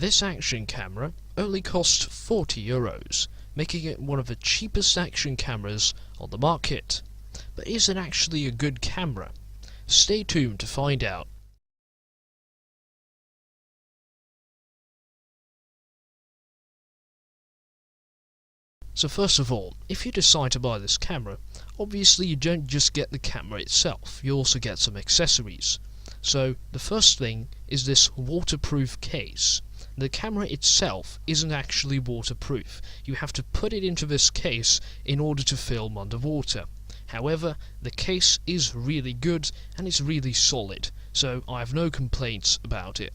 This action camera only costs €40, making it one of the cheapest action cameras on the market. But is it actually a good camera? Stay tuned to find out. So first of all, if you decide to buy this camera, obviously you don't just get the camera itself, you also get some accessories. So the first thing is this waterproof case. The camera itself isn't actually waterproof. You have to put it into this case in order to film underwater. However, the case is really good and it's really solid, so I have no complaints about it.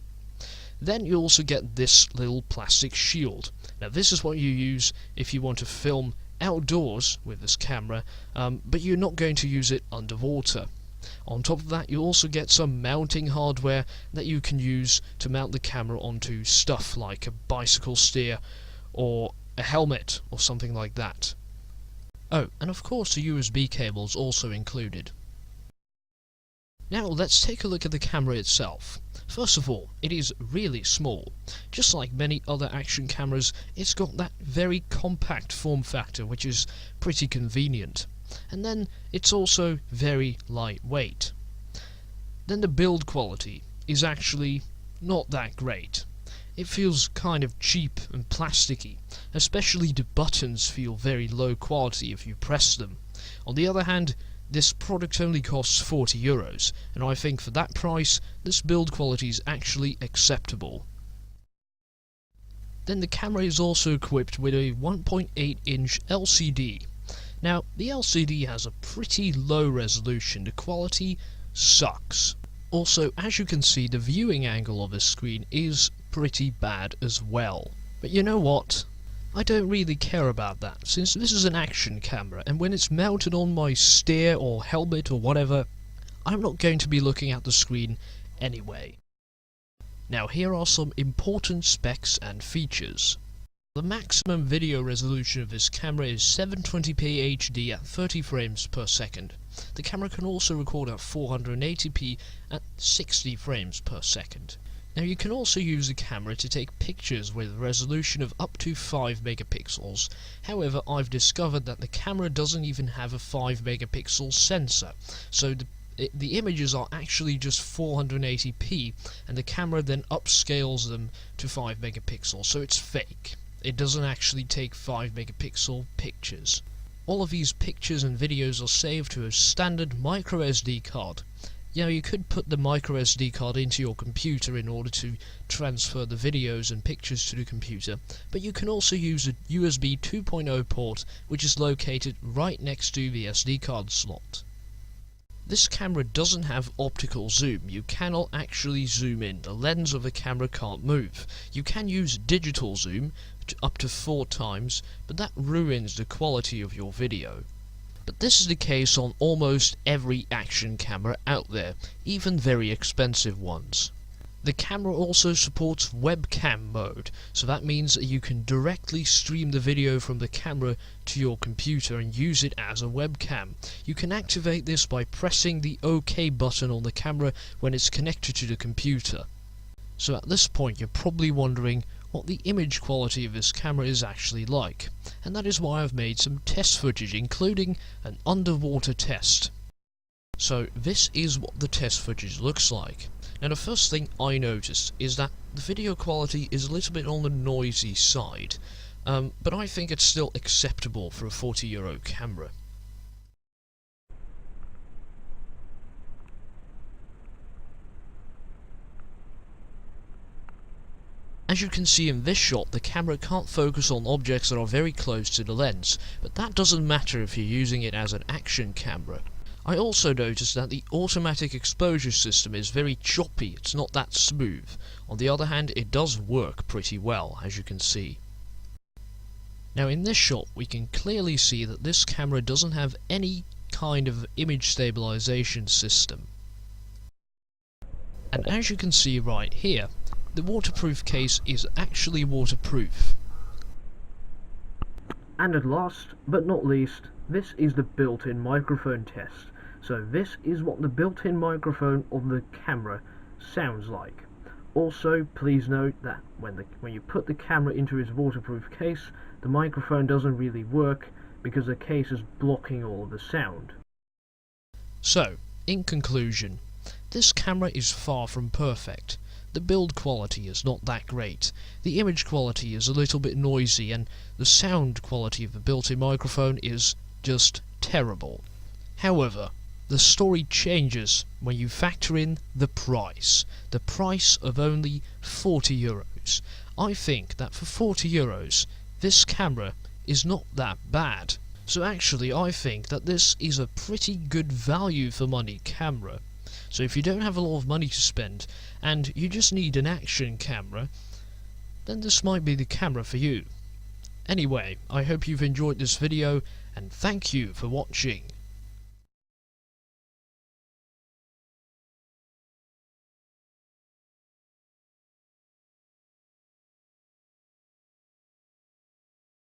Then you also get this little plastic shield. Now this is what you use if you want to film outdoors with this camera, but you're not going to use it underwater. On top of that, you also get some mounting hardware that you can use to mount the camera onto stuff like a bicycle steer or a helmet or something like that. Oh, and of course the USB cable is also included. Now let's take a look at the camera itself. First of all, it is really small. Just like many other action cameras, it's got that very compact form factor, which is pretty convenient. And then it's also very lightweight. Then the build quality is actually not that great. It feels kind of cheap and plasticky, especially the buttons feel very low quality if you press them. On the other hand, this product only costs €40, and I think for that price, this build quality is actually acceptable. Then the camera is also equipped with a 1.8-inch LCD. Now, the LCD has a pretty low resolution, the quality sucks. Also, as you can see, the viewing angle of the screen is pretty bad as well. But you know what? I don't really care about that, since this is an action camera, and when it's mounted on my steer or helmet or whatever, I'm not going to be looking at the screen anyway. Now here are some important specs and features. The maximum video resolution of this camera is 720p HD at 30 frames per second. The camera can also record at 480p at 60 frames per second. Now you can also use the camera to take pictures with a resolution of up to 5 megapixels. However, I've discovered that the camera doesn't even have a 5 megapixel sensor, so the images are actually just 480p, and the camera then upscales them to 5 megapixels, so it's fake. It doesn't actually take 5 megapixel pictures. All of these pictures and videos are saved to a standard microSD card. Now you could put the microSD card into your computer in order to transfer the videos and pictures to the computer, but you can also use a USB 2.0 port which is located right next to the SD card slot. This camera doesn't have optical zoom. You cannot actually zoom in. The lens of the camera can't move. You can use digital zoom up to 4 times, but that ruins the quality of your video. But this is the case on almost every action camera out there, even very expensive ones. The camera also supports webcam mode, so that means that you can directly stream the video from the camera to your computer and use it as a webcam. You can activate this by pressing the OK button on the camera when it's connected to the computer. So at this point you're probably wondering what the image quality of this camera is actually like, and that is why I've made some test footage, including an underwater test. So this is what the test footage looks like. Now the first thing I noticed is that the video quality is a little bit on the noisy side, but I think it's still acceptable for a €40 camera. As you can see in this shot, the camera can't focus on objects that are very close to the lens, but that doesn't matter if you're using it as an action camera. I also noticed that the automatic exposure system is very choppy, it's not that smooth. On the other hand, it does work pretty well, as you can see. Now in this shot, we can clearly see that this camera doesn't have any kind of image stabilization system. And as you can see right here, the waterproof case is actually waterproof. And at last, but not least, this is the built-in microphone test. So this is what the built-in microphone of the camera sounds like. Also, please note that when you put the camera into its waterproof case, the microphone doesn't really work because the case is blocking all of the sound. So, in conclusion, this camera is far from perfect. The build quality is not that great, the image quality is a little bit noisy, and the sound quality of the built-in microphone is just terrible. However, the story changes when you factor in the price of only €40. I think that for €40, this camera is not that bad. So actually I think that this is a pretty good value for money camera. So if you don't have a lot of money to spend, and you just need an action camera, then this might be the camera for you. Anyway, I hope you've enjoyed this video, and thank you for watching.